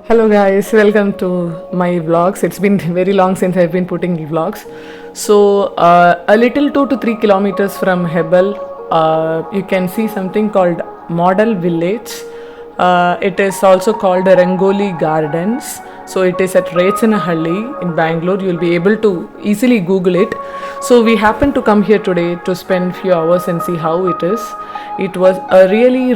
Hello guys, welcome to my vlogs. It's been very long since I've been putting vlogs. So a little 2 to 3 kilometers from Hebel, you can see something called Model Village. It is also called Rangoli Gardens. So it is at Rachanahalli in Bangalore. You'll be able to easily Google it. So we happened to come here today to spend few hours and see how it is. It was a really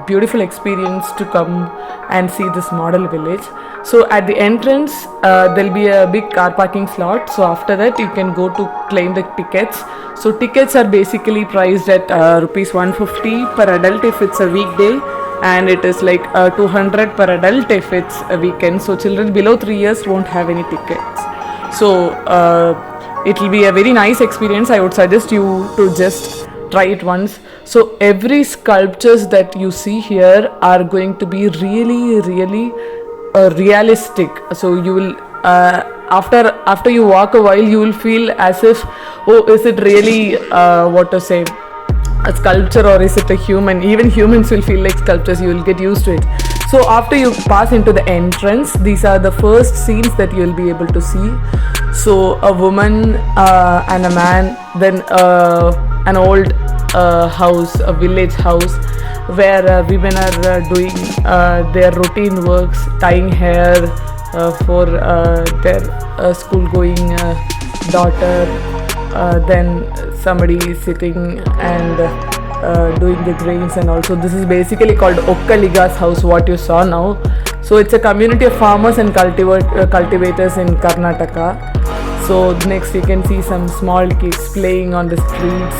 beautiful experience to come and see this model village. So at the entrance, there'll be a big car parking slot. So after that, you can go to claim the tickets. So tickets are basically priced at rupees 150 per adult if it's a weekday, and it is like 200 per adult if it's a weekend. So children below 3 years won't have any tickets. So it will be a very nice experience. I would suggest you to just try it once. So every sculptures that you see here are going to be really realistic. So you will after you walk a while, you will feel as if, oh, is it really what to say, a sculpture, or is it a human? Even humans will feel like sculptures. You will get used to it. So after you pass into the entrance, these are the first scenes that you will be able to see. So a woman and a man, then an old house, a village house, where women are doing their routine works, tying hair for their school going daughter. Then somebody is sitting and doing the grains, and also this is basically called Okkaliga's house, what you saw now. So it's a community of farmers and cultivators in Karnataka. So next you can see some small kids playing on the streets.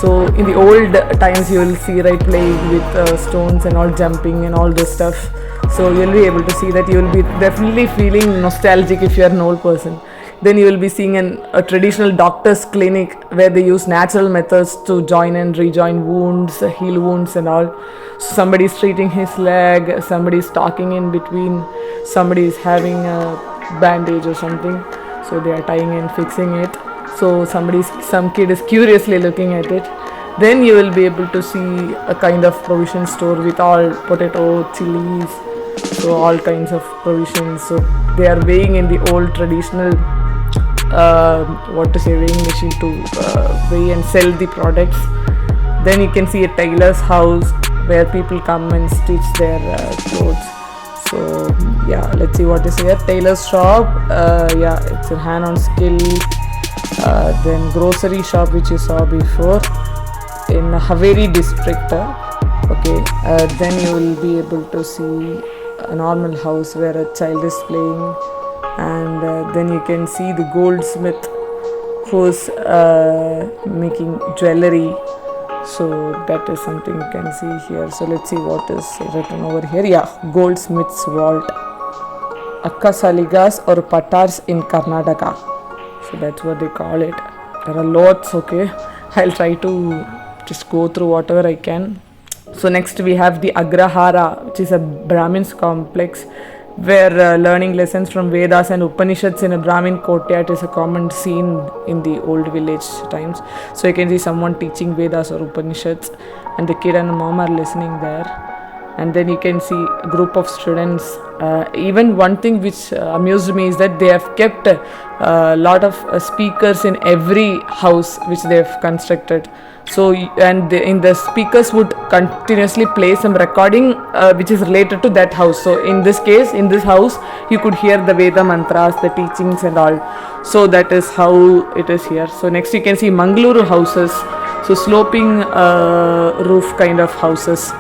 So in the old times you will see, right, playing with stones and all, jumping and all this stuff. So you'll be able to see that. You will be definitely feeling nostalgic if you are an old person. Then you will be seeing a traditional doctor's clinic where they use natural methods to join and rejoin wounds, heal wounds and all. So somebody is treating his leg, somebody is talking in between, somebody is having a bandage or something. So they are tying and fixing it. So some kid is curiously looking at it. Then you will be able to see a kind of provision store with all potato, chilies, so all kinds of provisions. So they are weighing in the old traditional weighing machine to weigh and sell the products. Then you can see a tailor's house where people come and stitch their clothes. So yeah, let's see what is here. Tailor's shop, it's a hand-on skill. Then grocery shop, which you saw before in Haveri district. Then you will be able to see a normal house where a child is playing, and then you can see the goldsmith who's making jewelry. So that is something you can see here. So let's see what is written over here. Yeah, goldsmith's vault, Akkasaligas or Patars in Karnataka. So that's what they call it. There are lots. I'll try to just go through whatever I can. So next we have the Agrahara, which is a Brahmin's complex where learning lessons from Vedas and Upanishads in a Brahmin courtyard is a common scene in the old village times. So you can see someone teaching Vedas or Upanishads, and the kid and the mom are listening there. And then you can see a group of students. Even one thing which amused me is that they have kept a lot of speakers in every house which they have constructed. So in the speakers would continuously play some recording which is related to that house. So in this case, in this house, you could hear the Veda mantras, the teachings and all. So that is how it is here. So next you can see Mangaluru houses. So sloping roof kind of houses.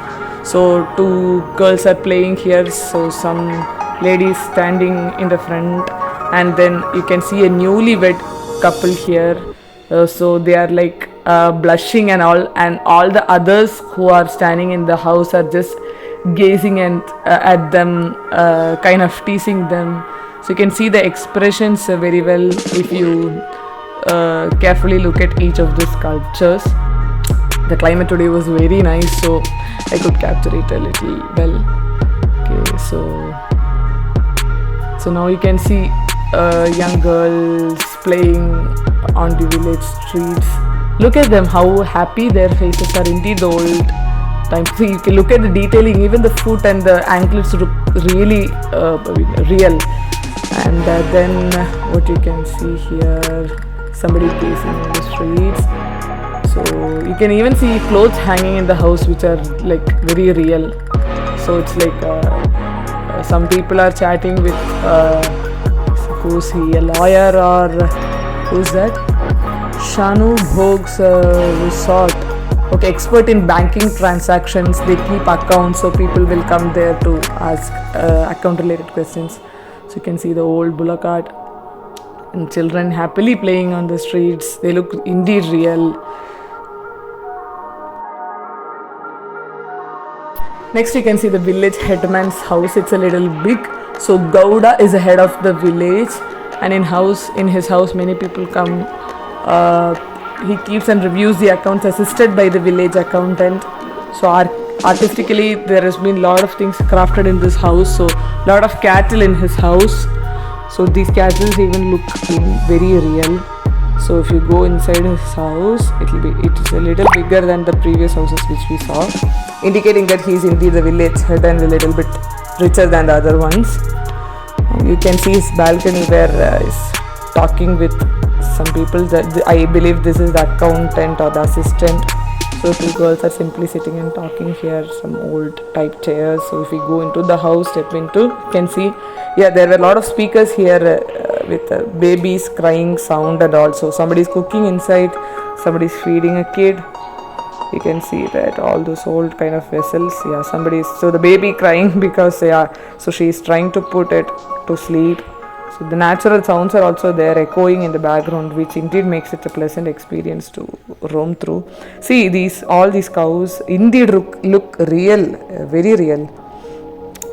So two girls are playing here. So some ladies standing in the front, and then you can see a newlywed couple here. So they are like blushing and all the others who are standing in the house are just gazing and at them, kind of teasing them. So you can see the expressions very well if you carefully look at each of the sculptures. The climate today was very nice, so I could capture it a little well. So now you can see young girls playing on the village streets. Look at them, how happy their faces are. Indeed, time. See, you can look at the detailing, even the foot and the anklets look really real. And then what you can see here, somebody pacing in the streets. So you can even see clothes hanging in the house which are like very real. So it's like some people are chatting with who's he, a lawyer or who's that? Shanu Bhog's resort. Okay, expert in banking transactions. They keep accounts, so people will come there to ask account related questions. So you can see the old bullock cart and children happily playing on the streets. They look indeed real. Next you can see the village headman's house. It's a little big. So Gowda is the head of the village, and in his house many people come. He keeps and reviews the accounts assisted by the village accountant. So artistically there has been a lot of things crafted in this house. So lot of cattle in his house. So these cattle even look very real. So if you go inside his house, it is a little bigger than the previous houses which we saw, indicating that he is indeed the village head and a little bit richer than the other ones. You can see his balcony where he's talking with some people. That I believe this is the accountant or the assistant. So two girls are simply sitting and talking here, some old type chairs. So if we go into the house, step into, you can see, yeah, there were a lot of speakers here with babies crying sound, and also somebody's cooking inside, somebody's feeding a kid. You can see that all those old kind of vessels. Yeah, so the baby crying because so she's trying to put it to sleep. So the natural sounds are also there echoing in the background, which indeed makes it a pleasant experience to roam through. See, all these cows indeed look real, very real.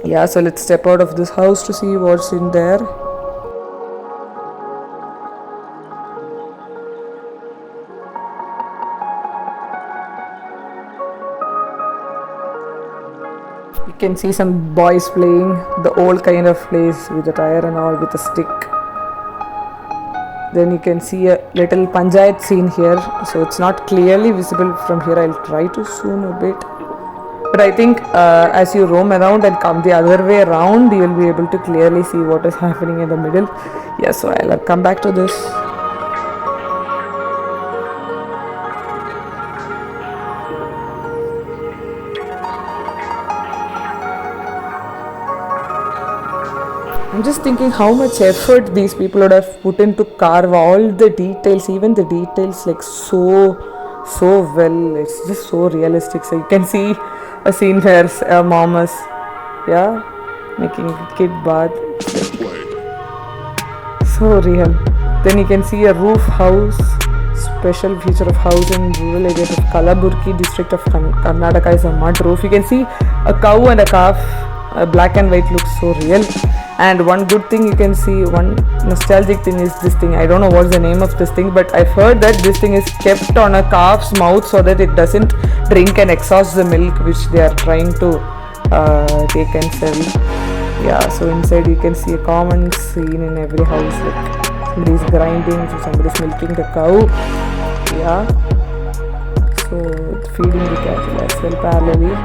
Yeah, so let's step out of this house to see what's in there. You can see some boys playing the old kind of place with the tire and all, with a stick. Then you can see a little panchayat scene here. So it's not clearly visible from here. I'll try to zoom a bit. But I think as you roam around and come the other way around, you will be able to clearly see what is happening in the middle. Yeah, so I'll come back to this. I'm just thinking how much effort these people would have put in to carve all the details, even the details like so well. It's just so realistic. So you can see a scene where a mom is making a kid bath. So real. Then you can see a roof house, special feature of house in rural areas of Kalaburgi district of Karnataka is a mud roof. You can see a cow and a calf, black and white, looks so real. And one good thing you can see, one nostalgic thing is this thing. I don't know what's the name of this thing, but I've heard that this thing is kept on a calf's mouth so that it doesn't drink and exhaust the milk which they are trying to take and sell. Yeah, so inside you can see a common scene in every house, like somebody's grinding, so somebody's milking the cow. Yeah, so feeding the cattle as well parallelly.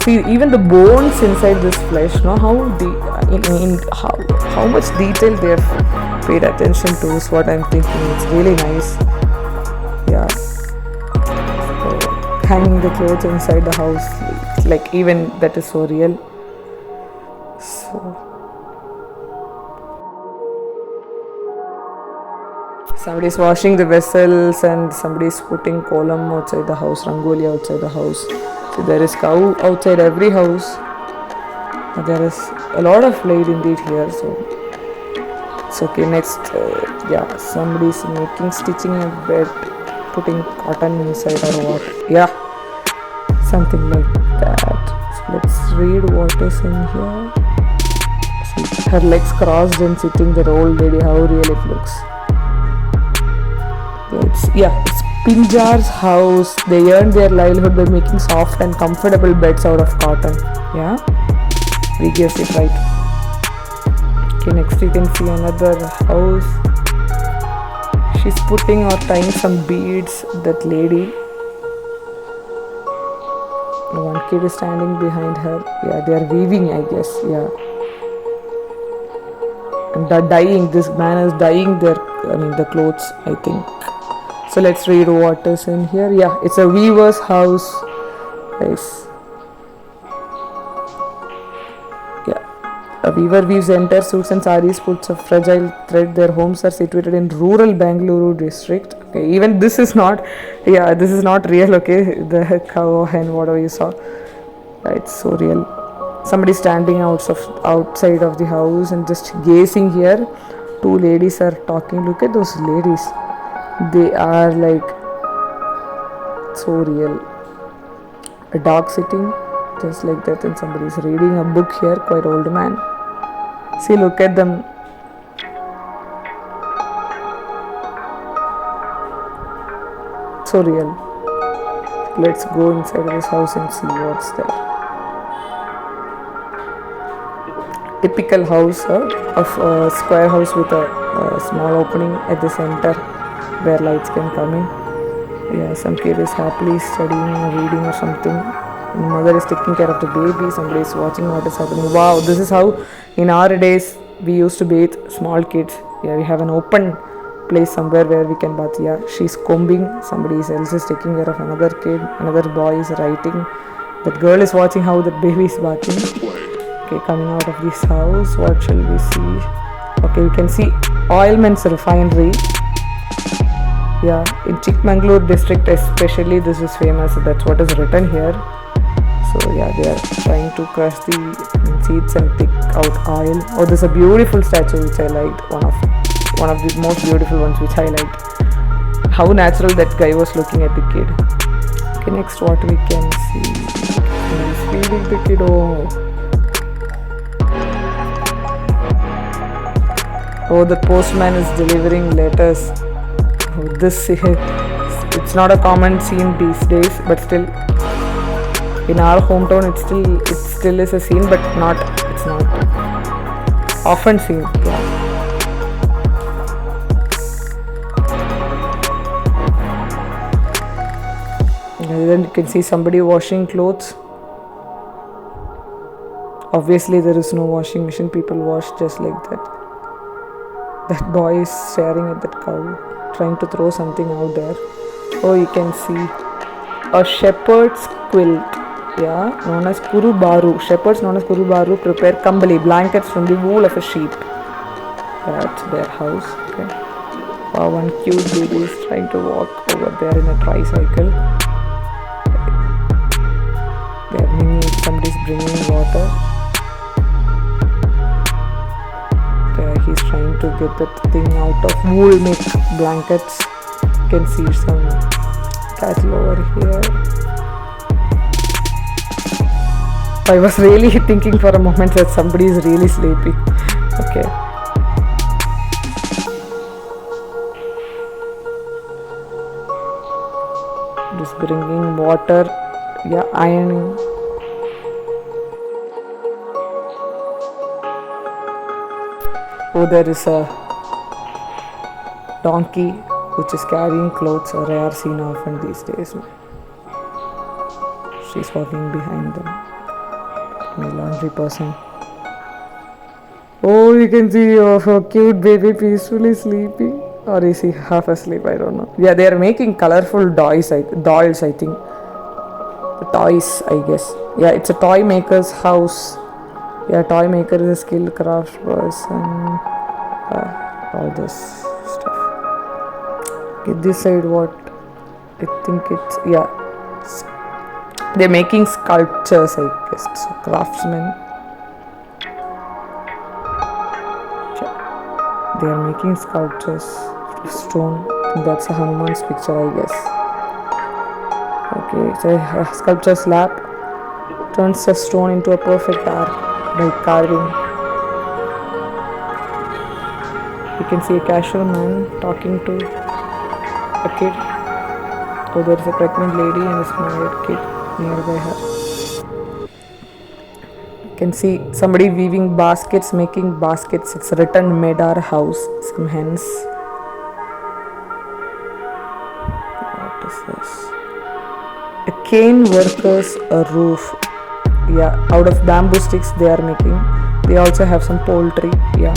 See, even the bones inside this flesh, how much detail they have paid attention to is what I'm thinking. It's really nice. Yeah. So, hanging the clothes inside the house, like even that is so real. So somebody's washing the vessels and somebody's putting kolam outside the house, Rangoli outside the house. So there is cow outside every house. There is a lot of light indeed here. So it's okay. Next, somebody's stitching a bed, putting cotton inside or what? Yeah, something like that. So let's read what is in here. See, her legs crossed and sitting, that old lady, how real it looks. It's Pinjar's house. They earned their livelihood by making soft and comfortable beds out of cotton. Yeah, we guessed it right. Okay, next you can see another house. She's putting or tying some beads, that lady. One kid is standing behind her. Yeah, they are weaving, I guess. Yeah. And they're dyeing. This man is dyeing the clothes, I think. So let's read what is in here. Yeah, it's a weaver's house. Nice. Yeah. A weaver weaves entire suits and saris, puts a fragile thread. Their homes are situated in rural Bangalore district. Okay, even this is not, yeah, this is not real. Okay, the cow and whatever you saw, it's so real. Somebody standing outside of the house and just gazing here. Two ladies are talking. Look at those ladies. They are like so real. A dog sitting just like that, and somebody is reading a book here. Quite old man. See, look at them. So real. Let's go inside this house and see what's there. Typical house of a square house with a small opening at the center where lights can come in. Yeah, some kid is happily studying or reading or something. The mother is taking care of the baby. Somebody is watching what is happening. Wow, this is how in our days we used to bathe small kids. Yeah, we have an open place somewhere where we can bath. Yeah, she's combing. Somebody else is taking care of another kid. Another boy is writing. That girl is watching how the baby is bathing. Okay, coming out of this house, what shall we see? Okay, we can see oilments refinery. Yeah, in Chikmagalur district especially, this is famous. That's what is written here. So yeah, they are trying to crush the seeds and pick out oil. Oh, there's a beautiful statue which I liked. One of the most beautiful ones which I liked. How natural that guy was looking at the kid. Okay, next what we can see. He's feeding the kid. Oh, the postman is delivering letters. Oh, this it's not a common scene these days, but still in our hometown it still is a scene, but it's not often seen. Yeah. And then you can see somebody washing clothes. Obviously there is no washing machine, people wash just like that. That boy is staring at that cow, trying to throw something out there. Oh, you can see a shepherd's quilt. Yeah, known as Kurubaru. Shepherds known as Kurubaru prepare kambali, blankets from the wool of a sheep. That's their house. Okay. Wow, one cute baby is trying to walk over there in a tricycle. Somebody's bringing water. He's trying to get that thing out of wool, make blankets. You can see some cattle over here. I was really thinking for a moment that somebody is really sleepy. Okay. Just bringing water. Yeah, ironing. Oh, there is a donkey which is carrying clothes, a rare scene often these days. She's walking behind them. My laundry person. Oh, you can see a cute baby peacefully sleeping. Or is he half asleep? I don't know. Yeah, they are making colorful dolls, I think. Toys, I guess. Yeah, it's a toy maker's house. Yeah, toy maker is a skilled craft person. All this stuff. Okay, this side what? I think it's, yeah. They're making sculptures, I guess. So, craftsmen. They are making sculptures of stone. That's a Hanuman's picture, I guess. Okay, so a sculpture slab turns a stone into a perfect art by carving. You can see a casual man talking to a kid. Oh, there is a pregnant lady and a small kid nearby her. You can see somebody weaving baskets, making baskets. It's written Medar House. Some hens. What is this? A cane workers a roof. Yeah, out of bamboo sticks they are making. They also have some poultry. Yeah,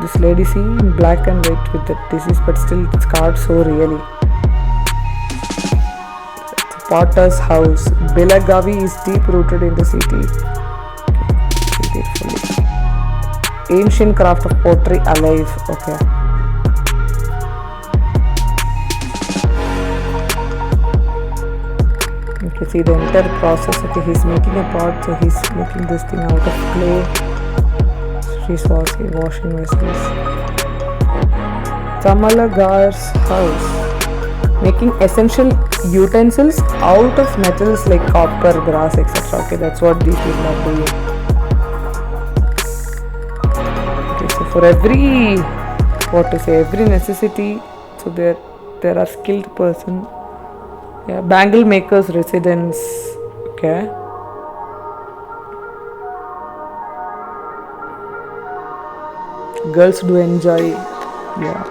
this lady see in black and white with the disease, but still it's carved so really. It's a potter's house. Belagavi is deep rooted in the city. Beautifully. Ancient craft of pottery alive. Okay. You can see the entire process. Okay, he's making a pot, so he's making this thing out of clay. She's washing vessels. Tamalagar's house, making essential utensils out of metals like copper, brass, etc. Okay, that's what these people are doing. Okay, so for every every necessity, so there are skilled person. Yeah, bangle makers residence. Okay. Girls do enjoy. Yeah.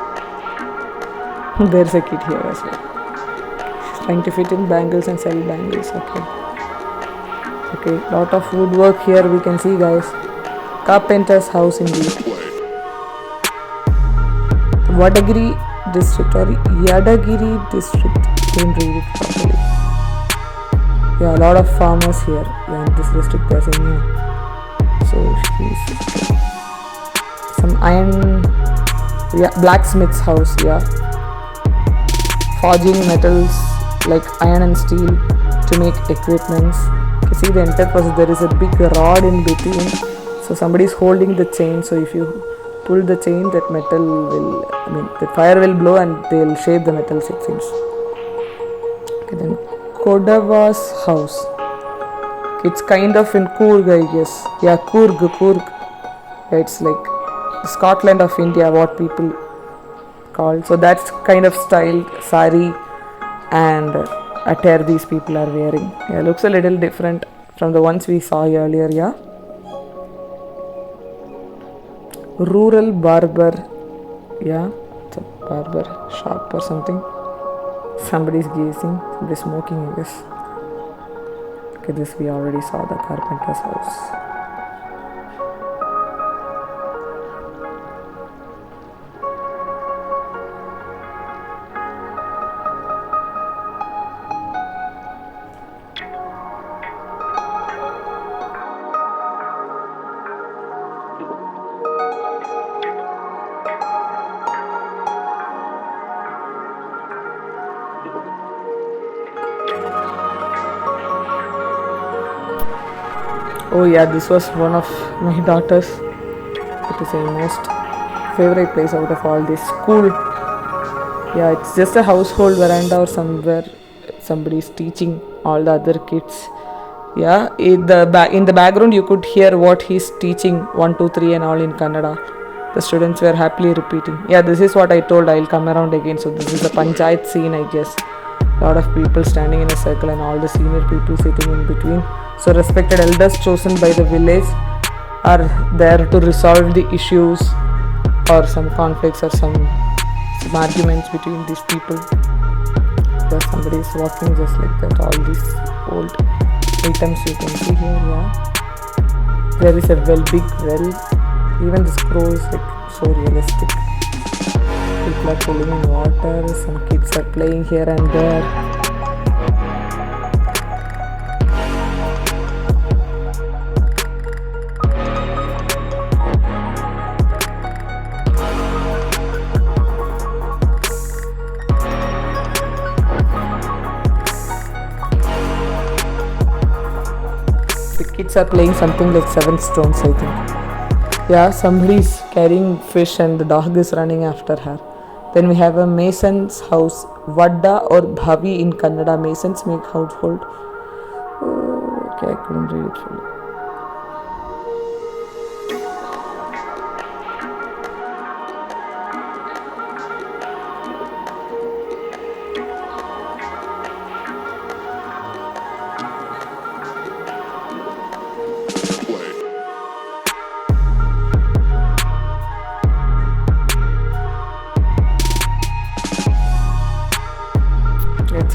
There's a kid here as well. She's trying to fit in bangles and sell bangles. Okay. Okay. Lot of woodwork here we can see, guys. Carpenter's house indeed. Vadagiri district or Yadagiri district. Couldn't read it properly. Yeah, a lot of farmers here. Yeah, in this district they're saying. Yeah. So she's some iron. Yeah, blacksmith's house. Yeah, forging metals like iron and steel to make equipments. You see the entire process. There is a big rod in between, so somebody is holding the chain. So if you pull the chain, that metal will, the fire will blow and they'll shape the metals, it seems. Okay, then Kodava's house. It's kind of in Coorg, I guess. Yeah, Coorg. Yeah, it's like Scotland of India, what people call. So that's kind of style, sari and attire these people are wearing. Yeah, looks a little different from the ones we saw earlier. Yeah. Rural barber. Yeah, it's a barber shop or something. Somebody's gazing, somebody's smoking, I guess. Okay, this we already saw, the carpenter's house. Oh yeah, this was one of my daughters. It is a most favorite place out of all this. School. Yeah, it's just a household veranda or somewhere somebody is teaching all the other kids. Yeah, in the background you could hear what he's teaching, 1, 2, 3 and all in Kannada. The students were happily repeating. Yeah, this is what I told, I'll come around again. So this is a panchayat scene, I guess. A lot of people standing in a circle and all the senior people sitting in between. So respected elders chosen by the village are there to resolve the issues or some conflicts or some arguments between these people. There's somebody is walking just like that. All these old items you can see here. Yeah, there is a big well. Even the scroll is like so realistic. People are pulling in water. Some kids are playing here and there. Kids are playing something like 7 stones, I think. Yeah, somebody is carrying fish and the dog is running after her. Then we have a mason's house. Vadda or Bhavi in Kannada. Masons make household. Okay, I couldn't read it fully.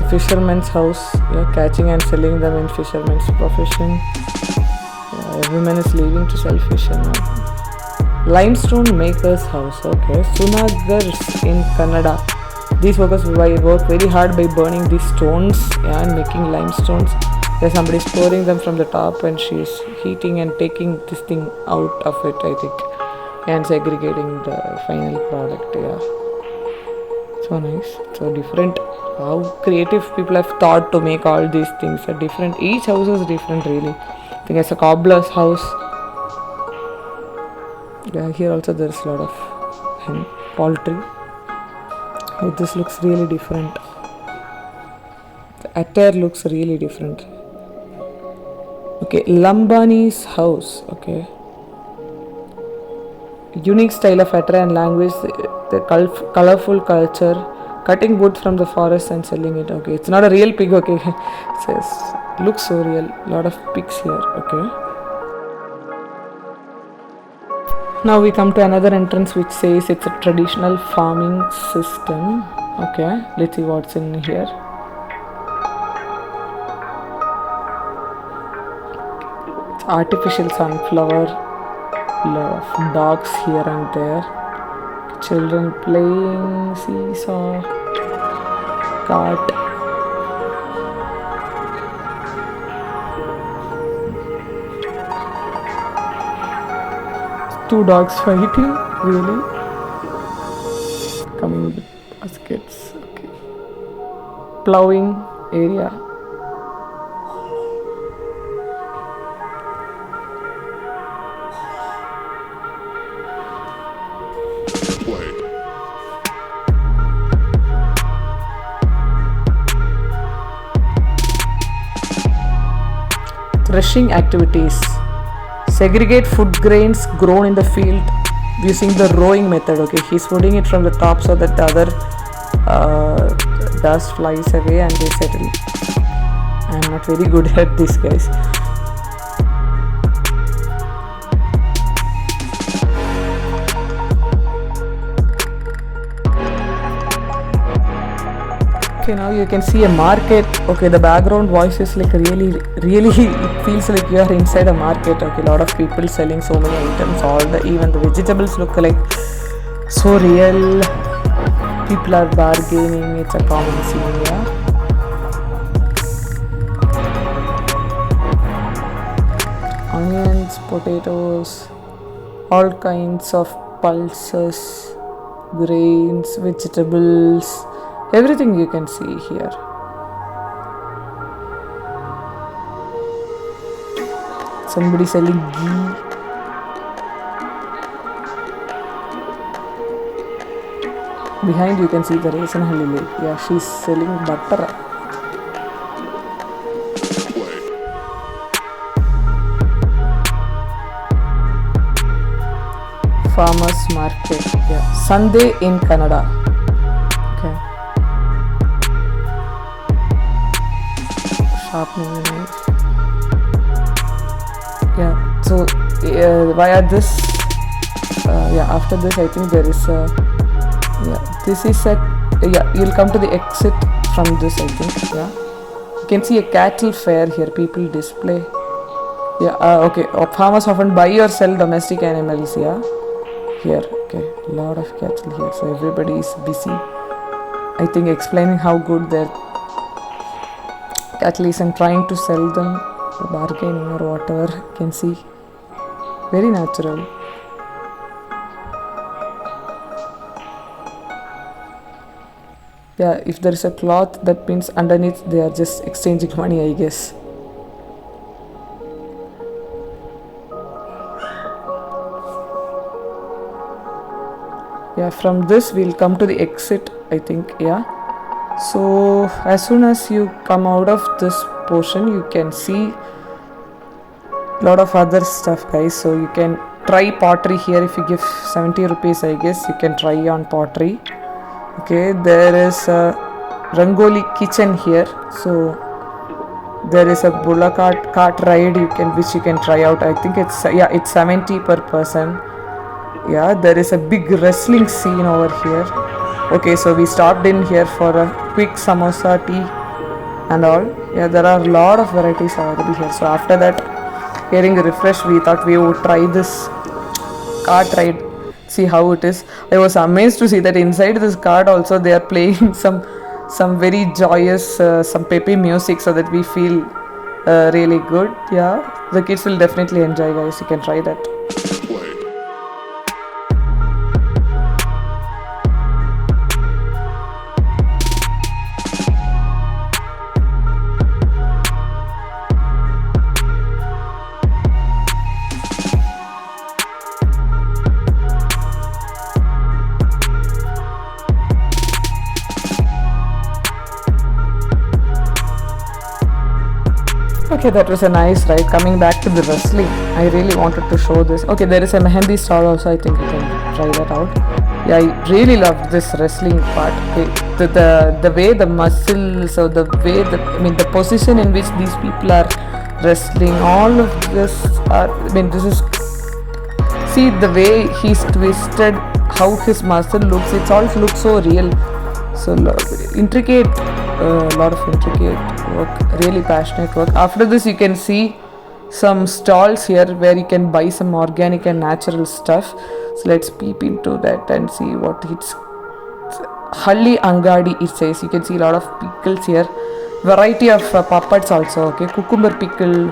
Fisherman's house. Yeah, catching and selling them in fisherman's profession. Yeah, everyone is leaving to sell fish and all. Limestone maker's house. Okay, Sunagars in Canada. These workers work very hard by burning these stones, yeah, and making limestones. Yeah, somebody is pouring them from the top and she is heating and taking this thing out of it, I think, and segregating the final product. Yeah, so nice, so different. How creative people have thought to make all these things are different. Each house is different, really. I think it's a cobbler's house. Yeah, here also there's a lot of poultry. Oh, this looks really different. The attire looks really different. Okay, Lambani's house. Okay, unique style of attire and language. The colorful culture, cutting wood from the forest and selling it. Okay, it's not a real pig. Okay, it says looks so real. Lot of pigs here. Okay. Now we come to another entrance which says it's a traditional farming system. Okay, let's see what's in here. It's artificial sunflower, lot of dogs here and there, children playing, seesaw, cart. Two dogs fighting, really? Coming with baskets. Okay. Plowing area. Threshing activities. Segregate food grains grown in the field using the rowing method. Okay, he's putting it from the top so that the other dust flies away and they settle. I'm not very good at this, guys. Okay, now you can see a market. Okay, the background voice is like really it feels like you are inside a market. Okay, a lot of people selling so many items, even the vegetables look like so real. People are bargaining. It's a common scene, yeah. Onions, potatoes, all kinds of pulses, grains, vegetables, everything you can see here. Somebody selling ghee. Behind you can see the Resanhalli lake. Yeah, she's selling butter. Farmers market. Yeah, Sunday in Canada. Okay. Sharpening the knife. Yeah, so via this, after this I think there is a, this is a, you'll come to the exit from this, I think, yeah. You can see a cattle fair here, people display. Okay, farmers often buy or sell domestic animals, yeah. Here, okay, lot of cattle here, so everybody is busy, I think, explaining how good their cattle is and trying to sell them, bargaining or whatever. You can see, very natural. Yeah, if there is a cloth, that means underneath they are just exchanging money, I guess. Yeah, from this we'll come to the exit, I think, yeah. So as soon as you come out of this portion, you can see lot of other stuff, guys. So you can try pottery here. If you give 70 rupees, I guess you can try on pottery. Okay, there is a Rangoli kitchen here. So there is a bullock cart ride which you can try out. I think it's 70 per person. Yeah, there is a big wrestling scene over here. Okay, so we stopped in here for a quick samosa tea. and all. Yeah, there are a lot of varieties available here. So after that, hearing the refresh, we thought we would try this cart ride, see how it is. I was amazed to see that inside this cart also they are playing some very joyous, some peppy music, so that we feel really good. Yeah, the kids will definitely enjoy, guys. You can try that. Okay, that was a nice ride. Coming back to the wrestling, I really wanted to show this. Okay, there is a mehendi stall also. I think you can try that out. Yeah, I really loved this wrestling part. Okay, the way the muscles, or the way the position in which these people are wrestling, all of this are. This is, see the way he's twisted, how his muscle looks. It all looks so real. So intricate, lot of intricate work, really passionate work. After this, you can see some stalls here where you can buy some organic and natural stuff. So let's peep into that and see what it's. Halli Angadi, it says. You can see a lot of pickles here. Variety of papads also. Okay, cucumber pickle,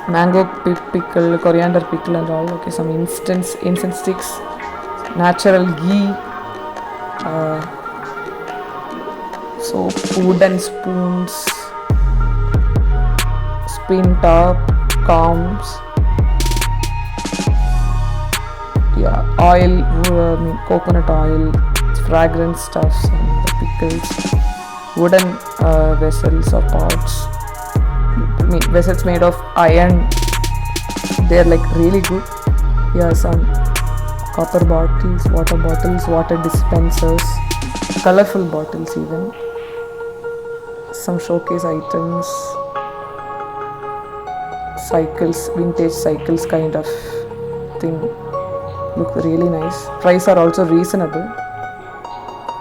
mango pickle, coriander pickle, and all. Okay, some incense sticks, natural ghee. So wooden spoons, spin top, combs, yeah, oil, coconut oil, fragrance stuffs, and the pickles, wooden vessels or pots, vessels made of iron. They're like really good. Yeah, some copper bottles, water dispensers, colorful bottles even. Some showcase items, cycles, vintage cycles kind of thing. Look really nice. Price are also reasonable.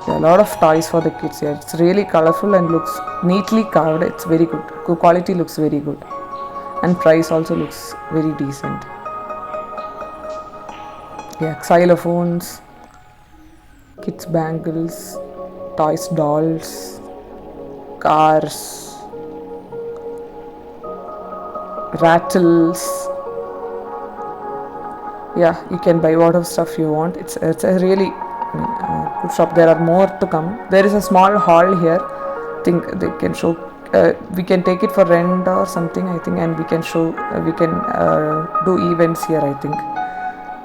Yeah, a lot of toys for the kids here. It's really colorful and looks neatly carved. It's very good. Quality looks very good, and price also looks very decent. Yeah, xylophones, kids bangles, toys, dolls, cars, rattles. Yeah, you can buy whatever stuff you want. It's a really good shop. There are more to come. There is a small hall here. I think they can show. We can take it for rent or something, I think, and we can show. We can do events here, I think.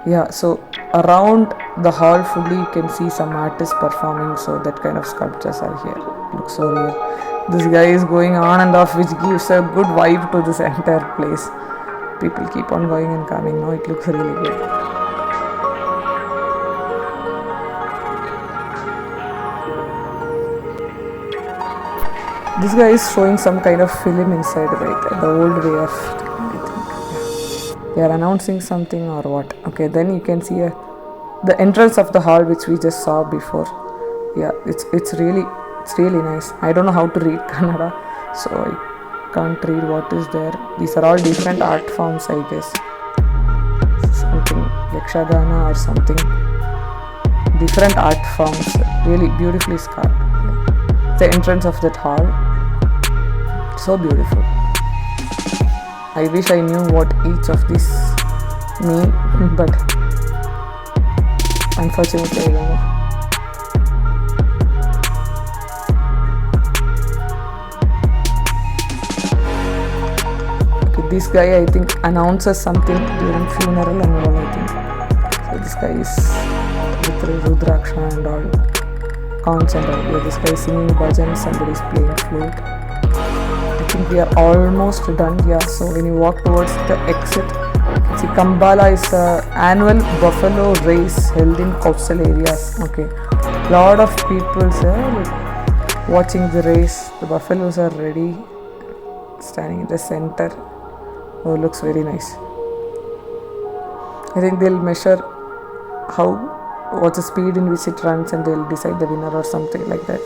Yeah, so around the hall fully you can see some artists performing. So that kind of sculptures are here. Looks so real. This guy is going on and off, which gives a good vibe to this entire place. People keep on going and coming. No, it looks really good. This guy is showing some kind of film inside, right? The old way of, I think. Yeah. They are announcing something or what? Okay, then you can see the entrance of the hall, which we just saw before. Yeah, it's really nice. I don't know how to read Kannada, so I can't read what is there. These are all different art forms, I guess. Something Yakshagana or something. Different art forms, really beautifully carved. Yeah. The entrance of that hall, so beautiful. I wish I knew what each of these mean, but unfortunately I don't know. This guy, I think, announces something during funeral and all, I think. So this guy is with Rudraksha and all, conch and all. Yeah, this guy is singing bhajan, somebody is playing flute. I think we are almost done. Yeah, so when you walk towards the exit, see Kambala is an annual buffalo race held in coastal areas. Okay, lot of people watching the race. The buffaloes are ready, standing in the center. Oh, looks very nice. I think they'll measure what's the speed in which it runs, and they'll decide the winner or something like that.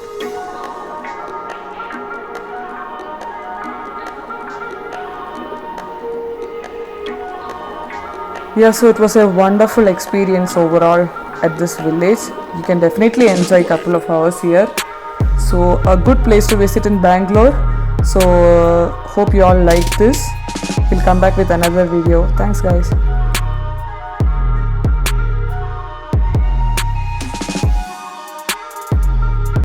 Yeah, so it was a wonderful experience overall at this village. You can definitely enjoy a couple of hours here. So a good place to visit in Bangalore. So hope you all like this. We'll come back with another video. Thanks guys.